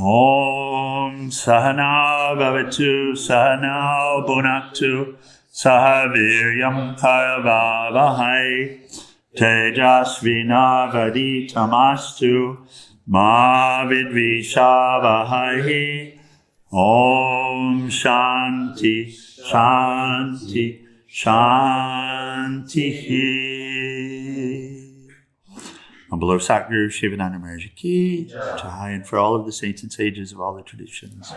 Om Sahanā-Vavatu Sahanā Bhunaktu Saha Vīryam Karavā-vahai Tejas Vinā Vadhīta Mastu Ma Vidvishā-Vahai. Om Shānti Shānti Shāntihi. On below Satguru Sivananda Maharaj Ki Jai, and for all of the saints and sages of all the traditions.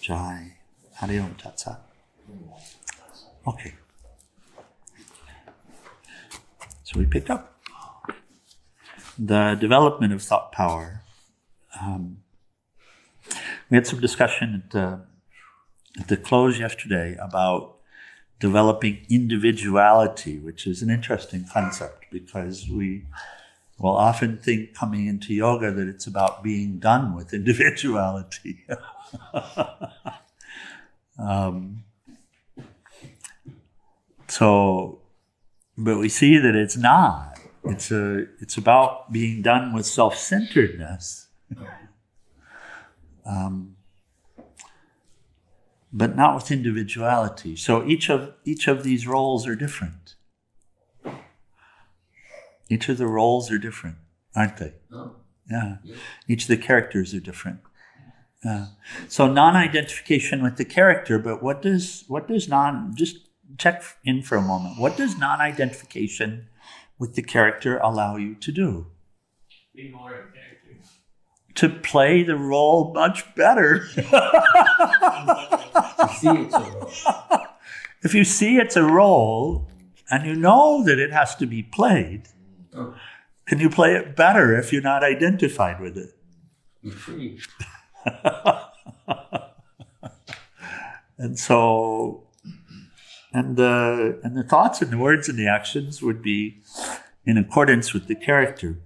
Jai. Hari Om Tat Sat. Okay. So we picked up the development of thought power. We had some discussion at the close yesterday about developing individuality, which is an interesting concept because we will often think coming into yoga that it's about being done with individuality. But we see that it's not. It's about being done with self-centeredness, but not with individuality. So each of these roles are different. Each of the roles are different, aren't they? Oh. Yeah. Each of the characters are different. So non-identification with the character, but what does just check in for a moment. What does non-identification with the character allow you to do? Be more of a character. To play the role much better. If you see it's a role and you know that it has to be played, can you play it better if you're not identified with it? You're free. And so, and the thoughts and the words and the actions would be in accordance with the character,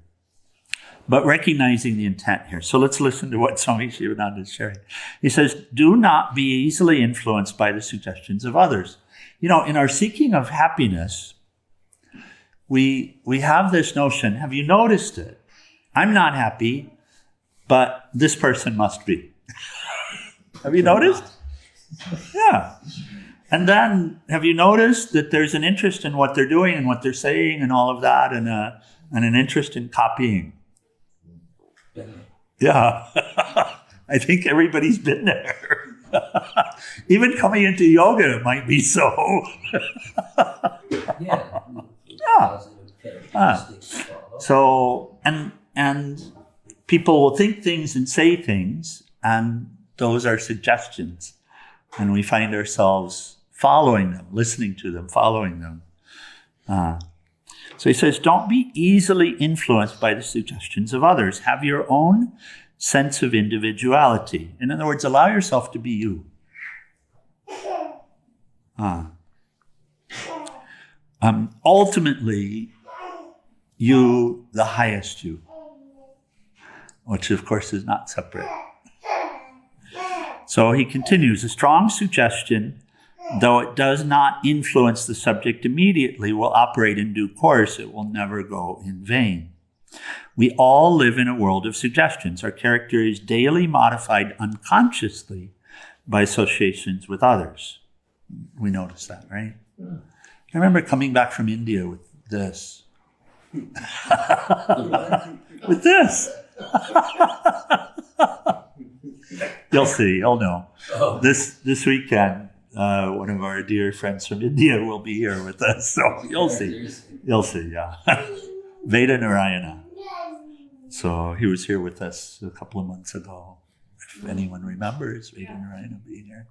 but recognizing the intent here. So let's listen to what Swami Sivananda is sharing. He says, do not be easily influenced by the suggestions of others. You know, in our seeking of happiness, we have this notion, have you noticed it? I'm not happy, but this person must be. Have you noticed? Yeah. And then, have you noticed that there's an interest in what they're doing and what they're saying and all of that, and an interest in copying? Yeah. I think everybody's been there. Even coming into yoga, it might be so. Yeah. So, and people will think things and say things, and those are suggestions. And we find ourselves following them, listening to them, following them. So he says, don't be easily influenced by the suggestions of others. Have your own sense of individuality. In other words, allow yourself to be you. Ultimately, you, the highest you, which of course is not separate. So he continues, a strong suggestion, though it does not influence the subject immediately, will operate in due course. It will never go in vain. We all live in a world of suggestions. Our character is daily modified unconsciously by associations with others. We notice that, right? I remember coming back from India with this. With this. You'll see, you'll know. Oh. This weekend, one of our dear friends from India will be here with us, so you'll see. You'll see, yeah. Veda Narayana. So he was here with us a couple of months ago. If anyone remembers Veda Narayana being here.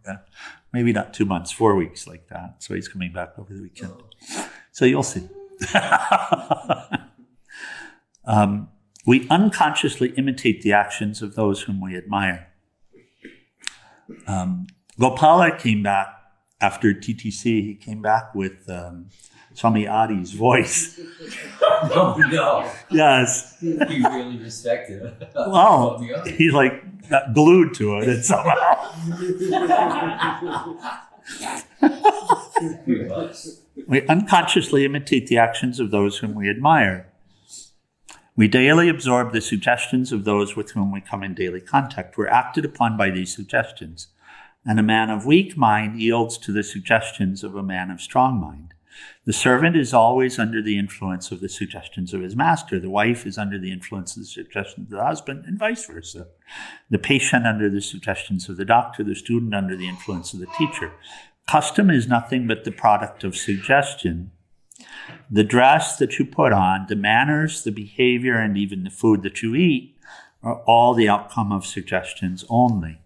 Maybe not 2 months, 4 weeks like that. So he's coming back over the weekend. So you'll see. We unconsciously imitate the actions of those whom we admire. Gopala came back after TTC. He came back with Swami Adi's voice. Oh, no. Yes. You really respect it. Well, he got glued to it and somehow. We unconsciously imitate the actions of those whom we admire. We daily absorb the suggestions of those with whom we come in daily contact. We're acted upon by these suggestions. And a man of weak mind yields to the suggestions of a man of strong mind. The servant is always under the influence of the suggestions of his master. The wife is under the influence of the suggestions of the husband, and vice versa. The patient under the suggestions of the doctor, the student under the influence of the teacher. Custom is nothing but the product of suggestion. The dress that you put on, the manners, the behavior, and even the food that you eat are all the outcome of suggestions only.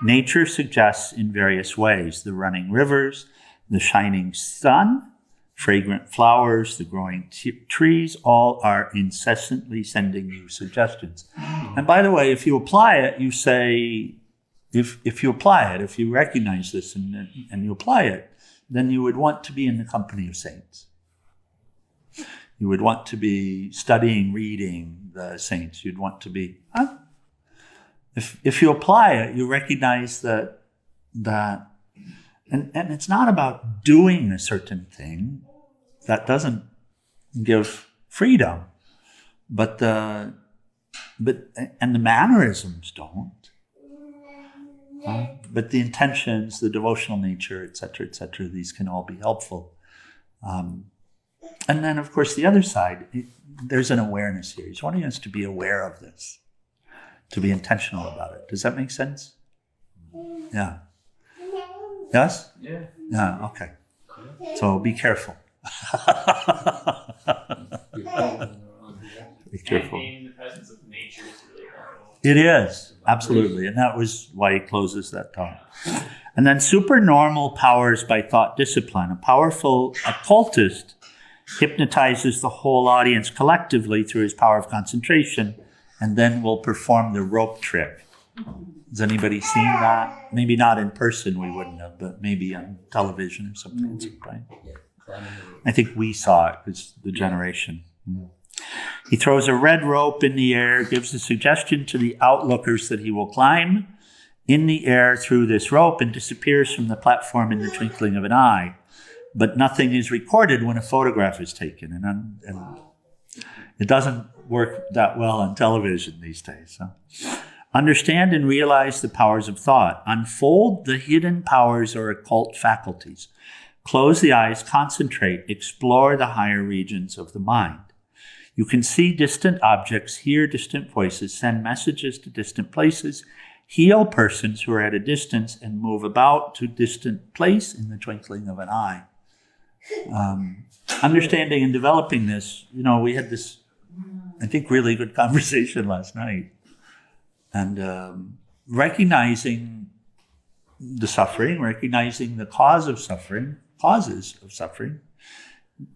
Nature suggests in various ways. The running rivers, the shining sun, fragrant flowers, the growing trees, all are incessantly sending you suggestions. And by the way, if you apply it, you say, if you apply it, if you recognize this and you apply it, then you would want to be in the company of saints. You would want to be studying, reading the saints. You'd want to be, if you apply it, you recognize that, and it's not about doing a certain thing. That doesn't give freedom, but the mannerisms don't. But the intentions, the devotional nature, etc., these can all be helpful. And then, of course, the other side, there's an awareness here. He's wanting us to be aware of this, to be intentional about it. Does that make sense? Yeah. Yes? Yeah. Yeah, okay. So be careful. Be careful. And being in the presence of nature is really helpful. It is, absolutely. And that was why he closes that talk. And then supernormal powers by thought discipline. A powerful occultist hypnotizes the whole audience collectively through his power of concentration and then will perform the rope trick. Has anybody seen that? Maybe not in person, we wouldn't have, but maybe on television or something. Right? I think we saw it, it's the generation. He throws a red rope in the air, gives a suggestion to the outlookers that he will climb in the air through this rope and disappears from the platform in the twinkling of an eye. But nothing is recorded when a photograph is taken. And it doesn't work that well on television these days. So. Understand and realize the powers of thought. Unfold the hidden powers or occult faculties. Close the eyes, concentrate, explore the higher regions of the mind. You can see distant objects, hear distant voices, send messages to distant places, heal persons who are at a distance, and move about to distant place in the twinkling of an eye. Understanding and developing this, we had this, I think, really good conversation last night. And recognizing the suffering, recognizing the causes of suffering,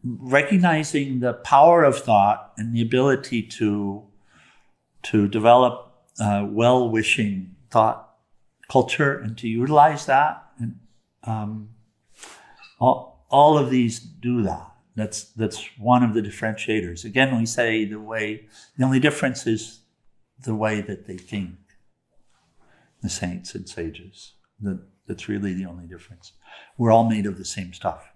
recognizing the power of thought and the ability to develop well-wishing thought culture and to utilize that. And all of these do that. That's one of the differentiators. Again, we say the only difference is the way that they think, the saints and sages. That's really the only difference. We're all made of the same stuff.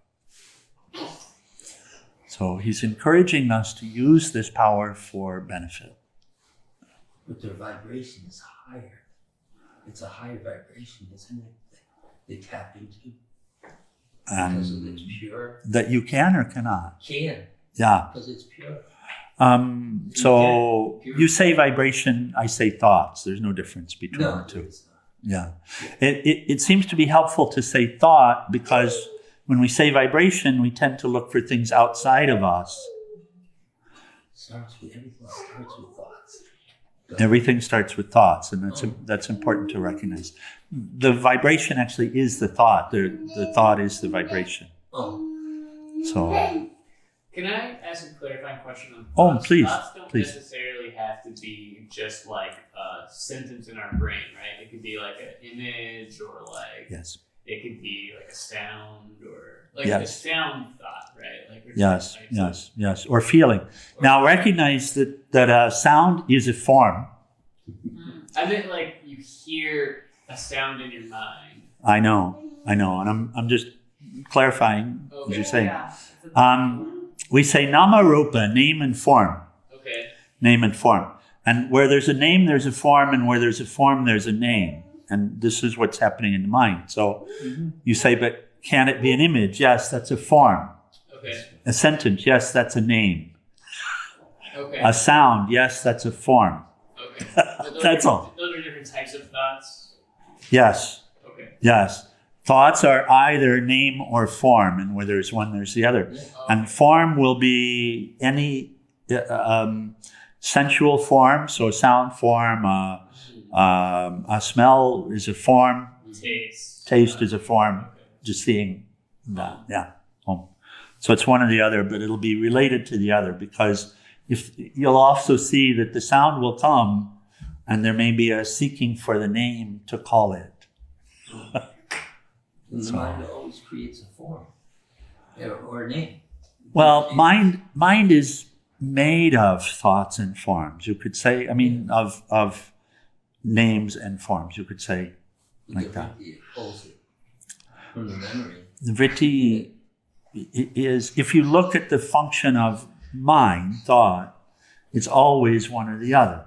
So he's encouraging us to use this power for benefit. But their vibration is higher. It's a higher vibration, isn't it? They tap into. Because it's pure. That you can or cannot? Can. Yeah. Because it's pure. So you say vibration, I say thoughts. There's no difference between the two. Yeah. It seems to be helpful to say thought because when we say vibration, we tend to look for things outside of us. Everything starts with thoughts. Everything starts with thoughts, and that's important to recognize. The vibration actually is the thought. The thought is the vibration. Oh. So. Can I ask a clarifying question on Oh, thoughts? please. Thoughts don't necessarily have to be just like a sentence in our brain, right? It could be like an image or like yes. It could be like a sound or like yes. a sound thought, right? Like Yes. Or feeling. Now recognize that sound is a form. I meant like you hear a sound in your mind. I know, and I'm just clarifying as you're saying. Yeah. We say nama rupa, name and form. Okay. Name and form. And where there's a name, there's a form, and where there's a form, there's a name. And this is what's happening in the mind. So you say, but can it be an image? Yes, that's a form. Okay. A sentence, yes, that's a name. Okay. A sound, yes, that's a form. Okay. That's all. Those are different types of thoughts? Yes. Okay. Yes. Thoughts are either name or form, and where there's one, there's the other. And form will be any sensual form, so a sound form, a smell is a form. Taste is a form. Just seeing that, yeah. So it's one or the other, but it'll be related to the other, because if you'll also see that the sound will come, and there may be a seeking for the name to call it. And the mind always creates a form or a name. Well, mind is made of thoughts and forms. You could say, of names and forms. You could say like that. It pulls it from the memory. The vritti is, if you look at the function of mind, thought, it's always one or the other.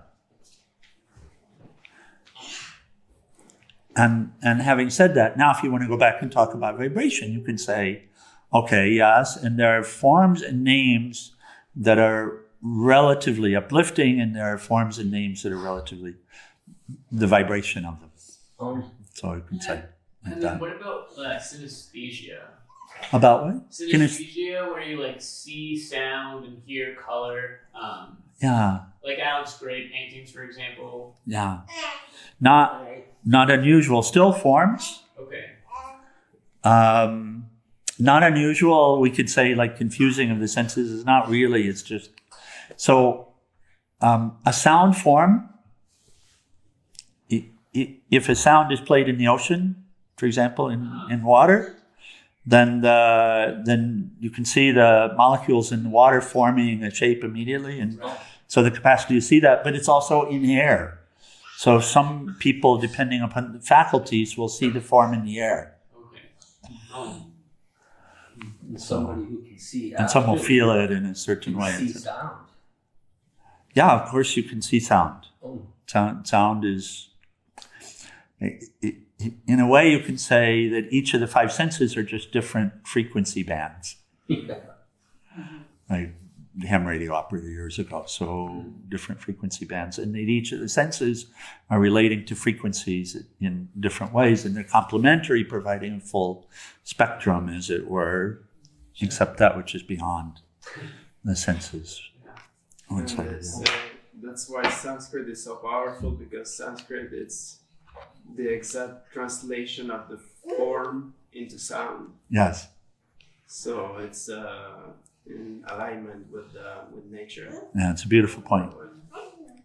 And having said that, now if you want to go back and talk about vibration, you can say, okay, yes, and there are forms and names that are relatively uplifting, and there are forms and names that are relatively the vibration of them. So you can say. And then what about synesthesia? About what? Synesthesia, where you like see sound and hear color. Yeah. Like Alex Gray paintings, for example. Yeah. Not unusual. Still forms. Okay. Not unusual. We could say like confusing of the senses is not really. It's just so a sound form. If a sound is played in the ocean, for example, in water, then you can see the molecules in the water forming a shape immediately, and so the capacity to see that. But it's also in air. So some people, depending upon the faculties, will see the form in the air. Okay. Somebody who can see. And some will feel it in a certain way. See sound. Yeah, of course you can see sound. Oh. Sound is, in a way you can say that each of the five senses are just different frequency bands. Yeah. I ham radio operator years ago, so different frequency bands. And each of the senses are relating to frequencies in different ways, and they're complementary, providing a full spectrum, as it were, except that which is beyond the senses. That's why Sanskrit is so powerful, because Sanskrit is the exact translation of the form into sound. Yes. So it's in alignment with nature. Yeah, it's a beautiful point.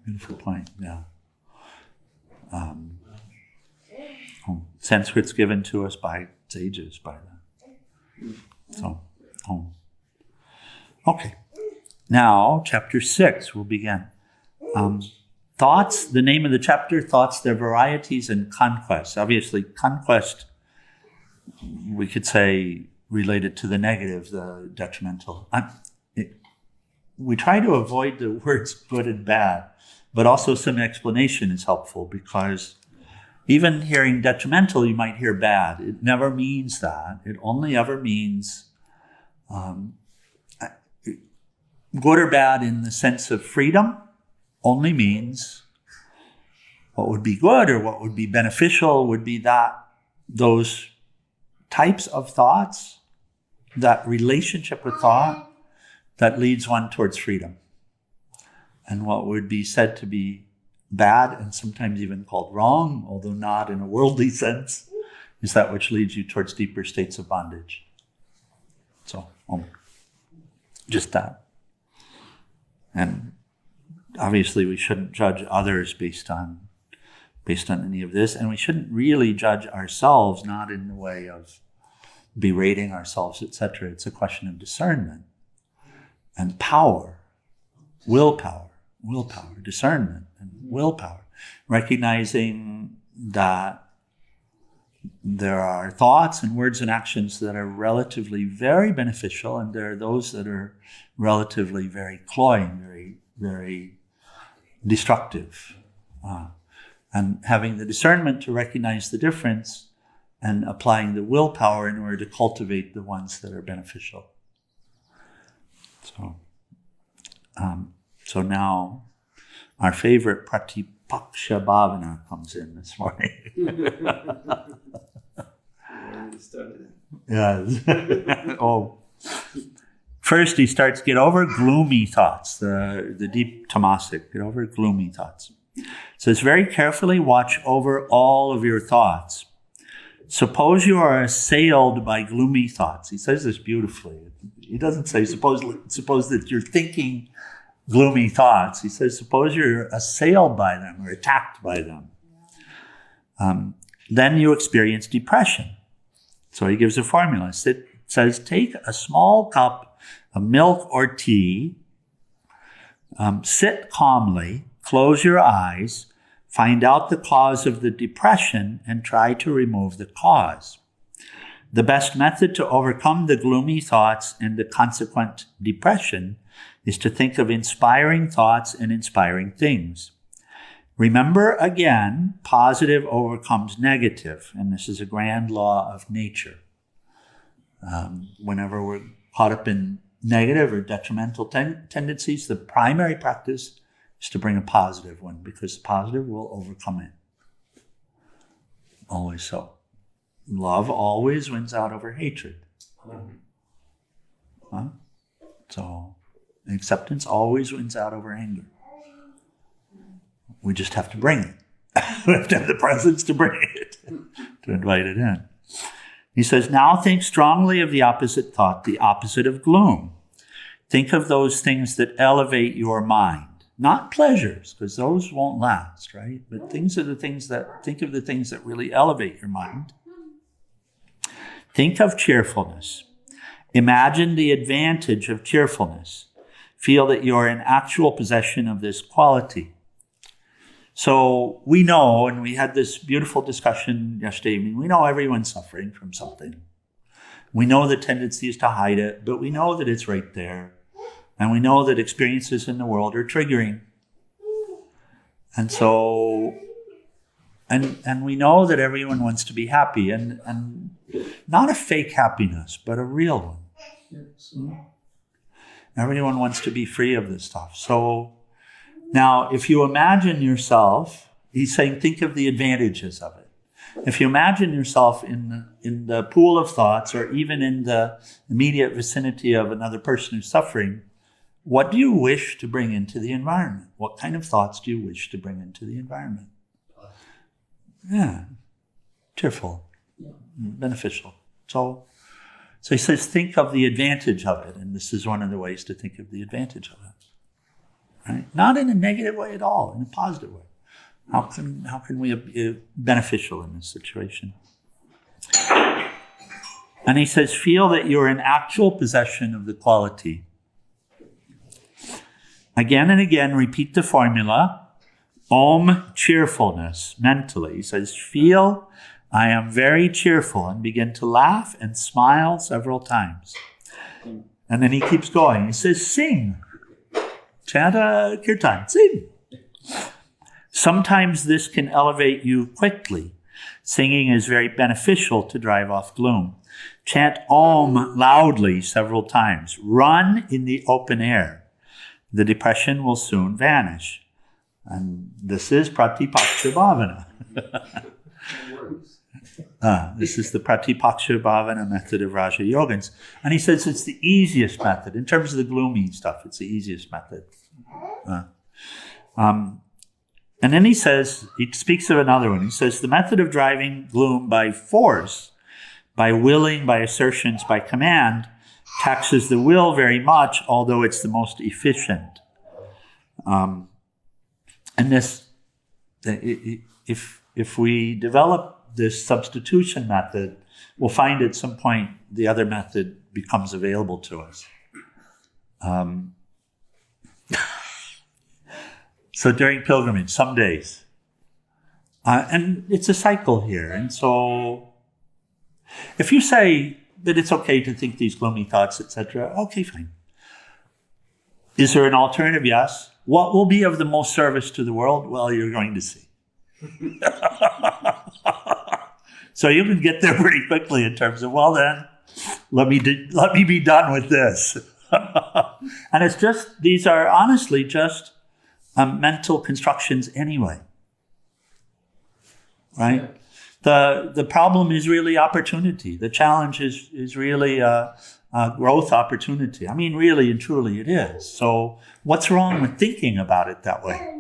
Beautiful point. Yeah. Sanskrit's given to us by Tejas, by that. So, okay. Now, chapter 6 will begin. Thoughts, the name of the chapter, thoughts, their varieties, and conquest. Obviously, conquest, we could say, related to the negative, the detrimental. We try to avoid the words good and bad, but also some explanation is helpful, because even hearing detrimental, you might hear bad. It never means that. It only ever means good or bad in the sense of freedom only means what would be good or what would be beneficial would be that those types of thoughts, that relationship with thought that leads one towards freedom. And what would be said to be bad and sometimes even called wrong, although not in a worldly sense, is that which leads you towards deeper states of bondage. So, just that. And obviously we shouldn't judge others based on any of this, and we shouldn't really judge ourselves, not in the way of berating ourselves, etc. It's a question of discernment and power, willpower, discernment and willpower, recognizing that there are thoughts and words and actions that are relatively very beneficial, and there are those that are relatively very cloying, very, very destructive. And having the discernment to recognize the difference and applying the willpower in order to cultivate the ones that are beneficial. So now our favorite Pratipaksha Bhavana comes in this morning. Yes. First he starts, get over gloomy thoughts, the deep tamasic, get over gloomy thoughts. So it's very carefully watch over all of your thoughts. Suppose you are assailed by gloomy thoughts. He says this beautifully. He doesn't say, suppose that you're thinking gloomy thoughts. He says, suppose you're assailed by them or attacked by them. Then you experience depression. So he gives a formula. It says, take a small cup of milk or tea, sit calmly, close your eyes, find out the cause of the depression, and try to remove the cause. The best method to overcome the gloomy thoughts and the consequent depression is to think of inspiring thoughts and inspiring things. Remember again, positive overcomes negative, and this is a grand law of nature. Whenever we're caught up in negative or detrimental tendencies, the primary practice is to bring a positive one, because the positive will overcome it. Always so. Love always wins out over hatred. So acceptance always wins out over anger. We just have to bring it. We have to have the presence to bring it, to invite it in. He says, now think strongly of the opposite thought, the opposite of gloom. Think of those things that elevate your mind. Not pleasures, because those won't last, right? But think of the things that really elevate your mind. Think of cheerfulness. Imagine the advantage of cheerfulness. Feel that you're in actual possession of this quality. So we know, and we had this beautiful discussion yesterday evening, we know everyone's suffering from something. We know the tendency is to hide it, but we know that it's right there. And we know that experiences in the world are triggering. And so, and we know that everyone wants to be happy, and not a fake happiness, but a real one. Everyone wants to be free of this stuff. So now, if you imagine yourself, he's saying, think of the advantages of it. If you imagine yourself in the pool of thoughts, or even in the immediate vicinity of another person who's suffering, what do you wish to bring into the environment? What kind of thoughts do you wish to bring into the environment? Yeah, cheerful, beneficial. So he says, think of the advantage of it, and this is one of the ways to think of the advantage of it. Right? Not in a negative way at all, in a positive way. How can we be beneficial in this situation? And he says, feel that you're in actual possession of the quality. Again and again, repeat the formula, Om cheerfulness, mentally. He says, feel I am very cheerful, and begin to laugh and smile several times. And then he keeps going. He says, sing. Chant a kirtan, sing. Sometimes this can elevate you quickly. Singing is very beneficial to drive off gloom. Chant Om loudly several times. Run in the open air. The depression will soon vanish. And this is Pratipaksha Bhavana. This is the Pratipaksha Bhavana method of Raja Yogins. And he says it's the easiest method. In terms of the gloomy stuff, it's the easiest method. And then he speaks of another one. He says, the method of driving gloom by force, by willing, by assertions, by command, taxes the will very much, although it's the most efficient. And this, if we develop this substitution method, we'll find at some point the other method becomes available to us. So during pilgrimage, some days, and it's a cycle here. And so if you say that it's okay to think these gloomy thoughts, etc., okay, fine. Is there an alternative? Yes. what will be of the most service to the world? Well, you're going to see. So you can get there pretty quickly in terms of, well then, let me be done with this. And it's just, these are honestly just mental constructions anyway. Right? The problem is really opportunity. The challenge is really a growth opportunity. I mean, really and truly it is. So what's wrong with thinking about it that way?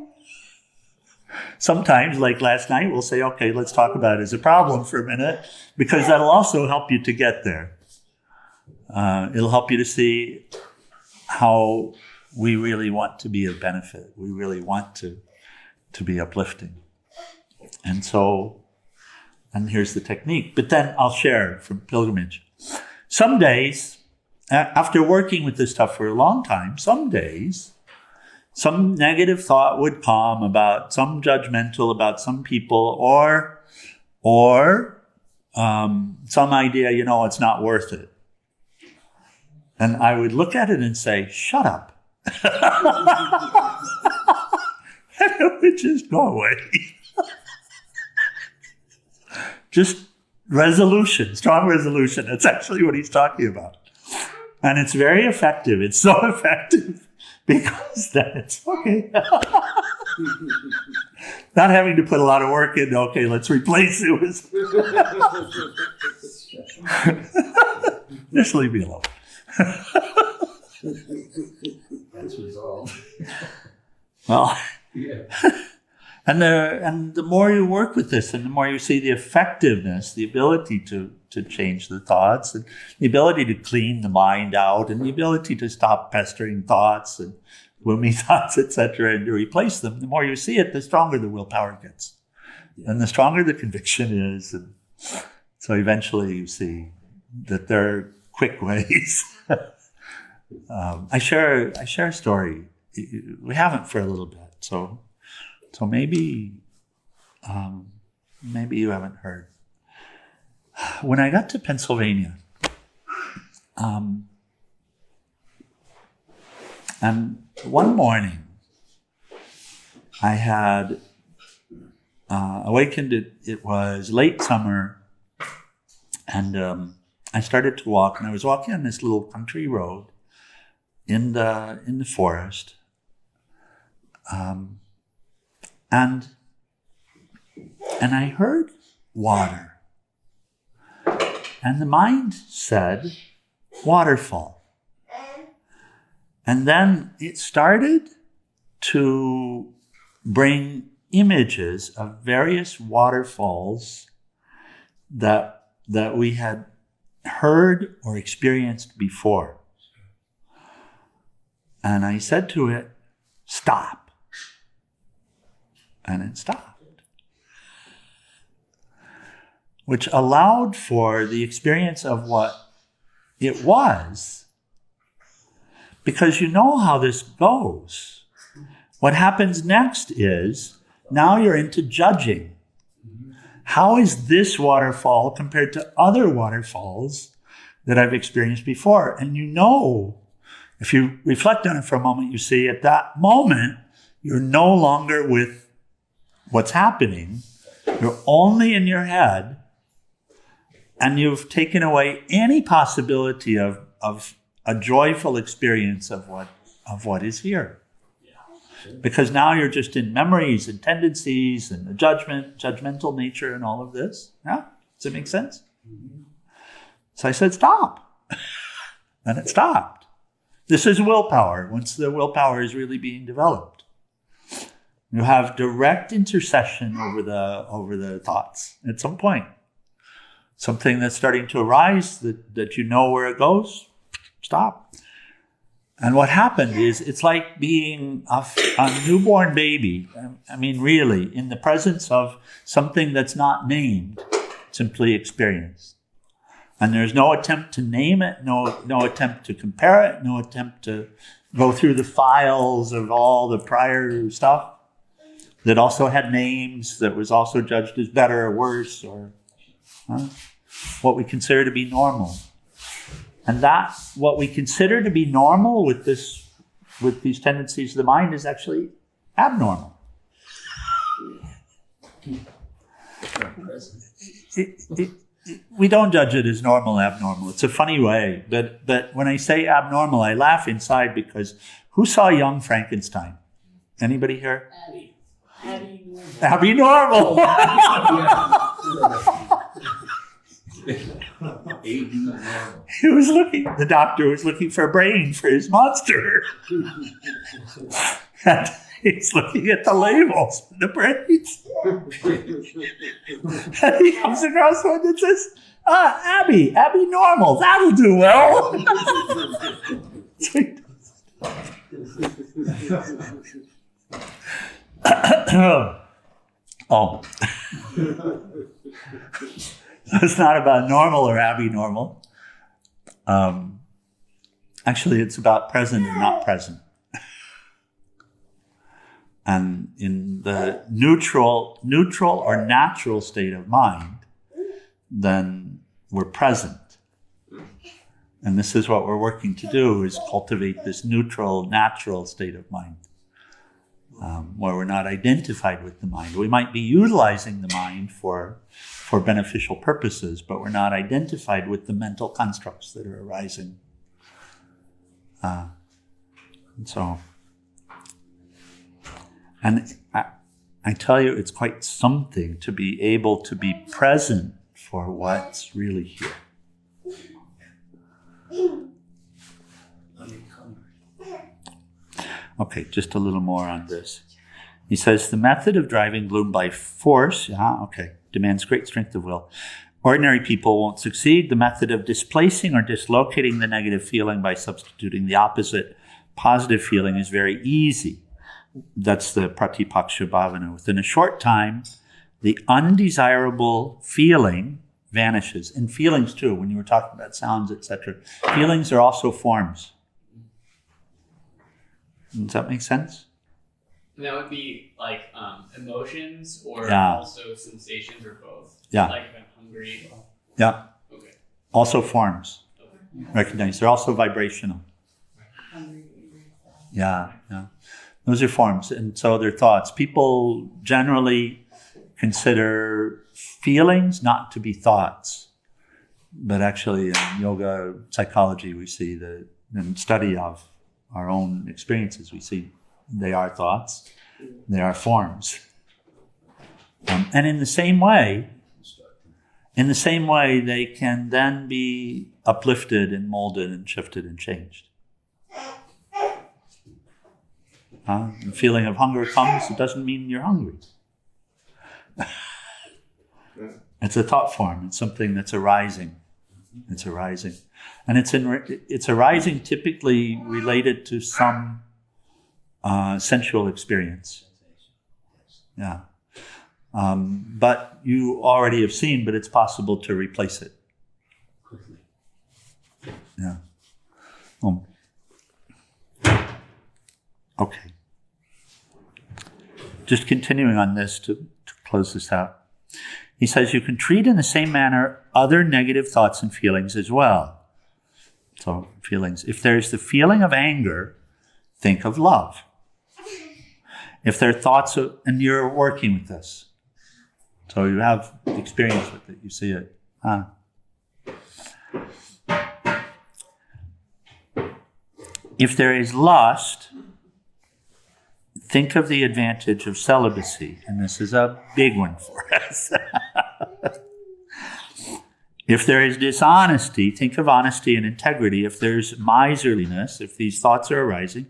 Sometimes, like last night, we'll say, okay, let's talk about it as a problem for a minute, because that'll also help you to get there. It'll help you to see how we really want to be of benefit. We really want to be uplifting. And so, and here's the technique. But then I'll share from pilgrimage. Some days, after working with this stuff for a long time, some days, some negative thought would come about some judgmental about some people, or some idea, it's not worth it. And I would look at it and say, shut up. And it would just go away. Just resolution, strong resolution. That's actually what he's talking about. And it's very effective. It's so effective because then it's okay. Not having to put a lot of work in, okay, let's replace it with... Just leave me alone. That's resolved. Well, Yeah. and the more you work with this, and the more you see the effectiveness, the ability to change the thoughts, and the ability to clean the mind out, and the ability to stop pestering thoughts and gloomy thoughts, etc., and to replace them, the more you see it, the stronger the willpower gets, and the stronger the conviction is, and so eventually you see that there are quick ways. I share a story. We haven't for a little bit, so maybe you haven't heard. When I got to Pennsylvania, and one morning I had awakened. It was late summer, and I started to walk, and I was walking on this little country road in the forest, and I heard water, and the mind said waterfall, and then it started to bring images of various waterfalls that we had heard or experienced before. And I said to it, stop. And it stopped. Which allowed for the experience of what it was. Because you know how this goes. What happens next is, now you're into judging. How is this waterfall compared to other waterfalls that I've experienced before? And you know, if you reflect on it for a moment, you see at that moment, you're no longer with what's happening. You're only in your head, and you've taken away any possibility of a joyful experience of what is here. Because now you're just in memories and tendencies and the judgmental nature and all of this. Yeah? Does it make sense? Mm-hmm. So I said, stop. And it stopped. This is willpower, once the willpower is really being developed. You have direct intercession over the thoughts at some point. Something that's starting to arise that you know where it goes, stop. And what happened is, it's like being a newborn baby. I mean, really, in the presence of something that's not named, simply experienced. And there's no attempt to name it, no attempt to compare it, no attempt to go through the files of all the prior stuff that also had names, that was also judged as better or worse, or what we consider to be normal. And that, what we consider to be normal with this with these tendencies of the mind is actually abnormal. We don't judge it as normal, abnormal. It's a funny way, but when I say abnormal, I laugh inside because who saw Young Frankenstein? Anybody here? Abby Normal. He was looking. The doctor was looking for a brain for his monster, and he's looking at the labels for the brains, and he comes across one that says, Abby Normal. That'll do well." Oh. It's not about normal or abnormal. Actually, it's about present and not present. And in the neutral or natural state of mind, then we're present. And this is what we're working to do, is cultivate this neutral, natural state of mind, where we're not identified with the mind. We might be utilizing the mind for beneficial purposes, but we're not identified with the mental constructs that are arising. And I tell you, it's quite something to be able to be present for what's really here. Okay, just a little more on this. He says, the method of driving gloom by force, demands great strength of will. Ordinary people won't succeed. The method of displacing or dislocating the negative feeling by substituting the opposite positive feeling is very easy. That's the Pratipaksha Bhavana. Within a short time, the undesirable feeling vanishes. And feelings too, when you were talking about sounds, etc. Feelings are also forms. Does that make sense? And that would be like emotions or also sensations or both? Yeah. Like if I'm hungry? Yeah. Okay. Also forms. Okay. Recognize. They're also vibrational. Yeah. Those are forms. And so they're thoughts. People generally consider feelings not to be thoughts. But actually in yoga psychology, we see in study of our own experiences, we see they are thoughts, they are forms. And in the same way, they can then be uplifted and molded and shifted and changed. The feeling of hunger comes, it doesn't mean you're hungry. It's a thought form, it's something that's arising. It's arising. And it's arising typically related to some sensual experience. Yeah. But you already have seen, but it's possible to replace it. Yeah. Okay. Just continuing on this to close this out. He says you can treat in the same manner other negative thoughts and feelings as well. So feelings. If there's the feeling of anger, think of love. If there are thoughts and you're working with this, so you have experience with it, you see it. If there is lust, think of the advantage of celibacy, and this is a big one for us. If there is dishonesty, think of honesty and integrity. If there's miserliness, if these thoughts are arising,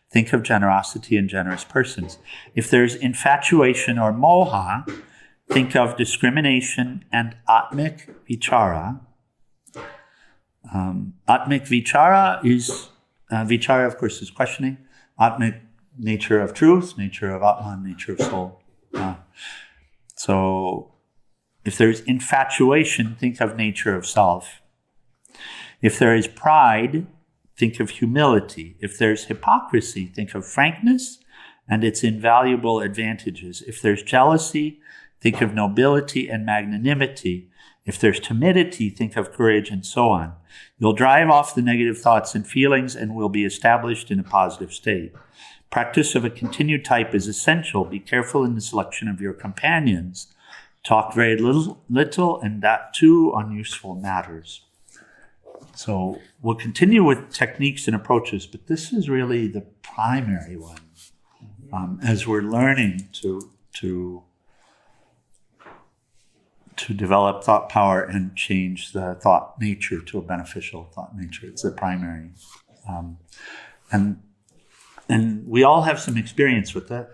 think of generosity and generous persons. If there's infatuation or moha, think of discrimination and atmik vichara. Atmik vichara is, vichara of course is questioning. Atmik, nature of truth, nature of Atman, nature of soul. So if there's infatuation, think of nature of self. If there is pride, think of humility. If there's hypocrisy, think of frankness and its invaluable advantages. If there's jealousy, think of nobility and magnanimity. If there's timidity, think of courage, and so on. You'll drive off the negative thoughts and feelings and will be established in a positive state. Practice of a continued type is essential. Be careful in the selection of your companions. Talk very little, and that too on useful matters. So we'll continue with techniques and approaches, but this is really the primary one as we're learning to develop thought power and change the thought nature to a beneficial thought nature. It's the primary. And we all have some experience with that.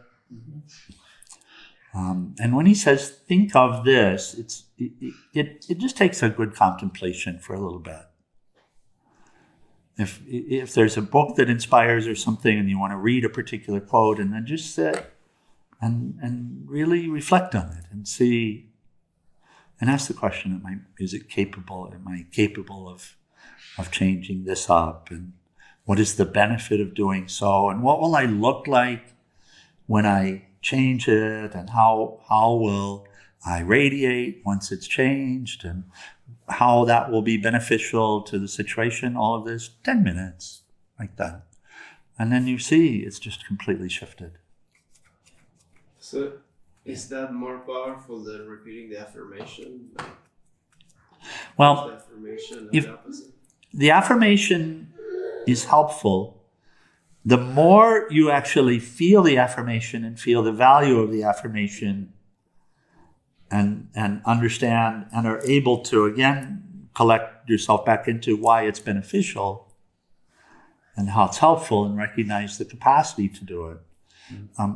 And when he says, think of this, it just takes a good contemplation for a little bit. If there's a book that inspires or something and you want to read a particular quote, and then just sit and really reflect on it and see, and ask the question, am I capable of changing this up? And what is the benefit of doing so? And what will I look like when I change it? And how will I radiate once it's changed? And how that will be beneficial to the situation, all of this, 10 minutes, like that. And then you see it's just completely shifted. So is that more powerful than repeating the affirmation? Well, the affirmation if the opposite? The affirmation is helpful, the more you actually feel the affirmation and feel the value of the affirmation and understand and are able to, again, collect yourself back into why it's beneficial and how it's helpful, and recognize the capacity to do it.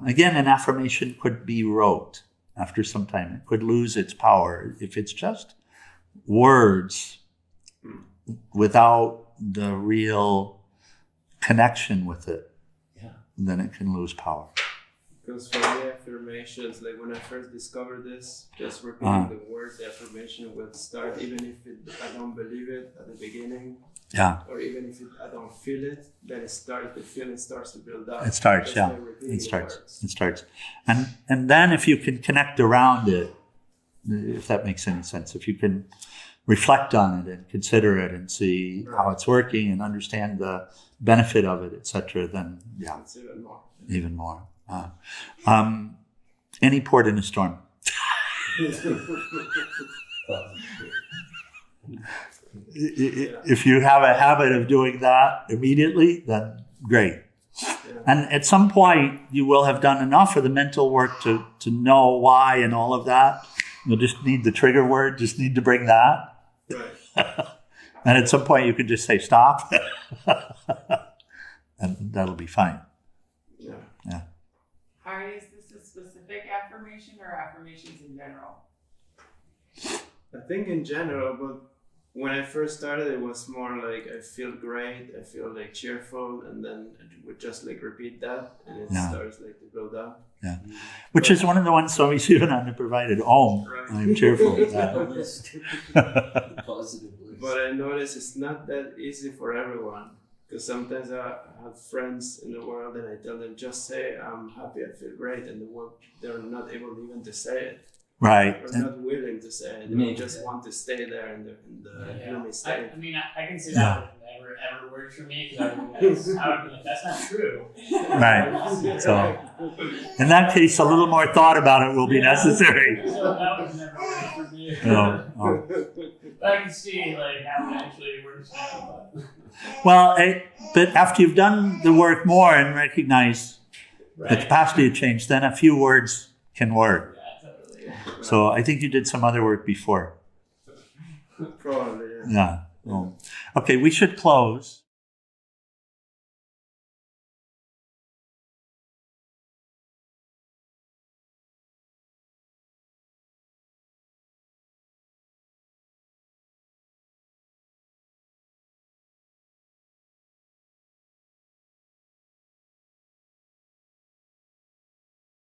Again, an affirmation could be rote after some time. It could lose its power. If it's just words without the real connection with it, then it can lose power. Because for me, affirmations, like when I first discovered this, just repeating the words, the affirmation will start, even if I don't believe it at the beginning. Yeah. Or even if I don't feel it, then the feeling starts to build up. It starts, just yeah. by repeating It the starts. words. It starts. And then if you can connect around it, if that makes any sense, if you can reflect on it and consider it and see how it's working and understand the benefit of it, etc., then yeah, It's even more. even more. Any port in a storm. If you have a habit of doing that immediately, then great. And at some point, you will have done enough of the mental work to know why and all of that. You'll just need the trigger word, just need to bring that. Right. And at some point, you can just say stop. And that'll be fine. Yeah. Hi, is this a specific affirmation or affirmations in general? I think in general, but when I first started, it was more like I feel great, I feel like cheerful, and then I would just like repeat that, and it starts like to build up. Yeah, which is one of the ones Swami Sivananda provided. Om, Right. I'm cheerful. Positive bliss. But I notice it's not that easy for everyone, because sometimes I have friends in the world and I tell them, just say I'm happy, I feel great, and they're not able even to say it. Right. Or not willing to say it. They just want to stay there in the gloomy state. I mean, I can see that would never ever work for me, because I would be like, that's not true. Right. So, in that case, a little more thought about it will be necessary. So that would never work for me. No. But I can see like how it actually works now. Well, but after you've done the work more and recognize the capacity to change, then a few words can work. Yeah, totally. So I think you did some other work before. Probably, Yeah. Okay, we should close.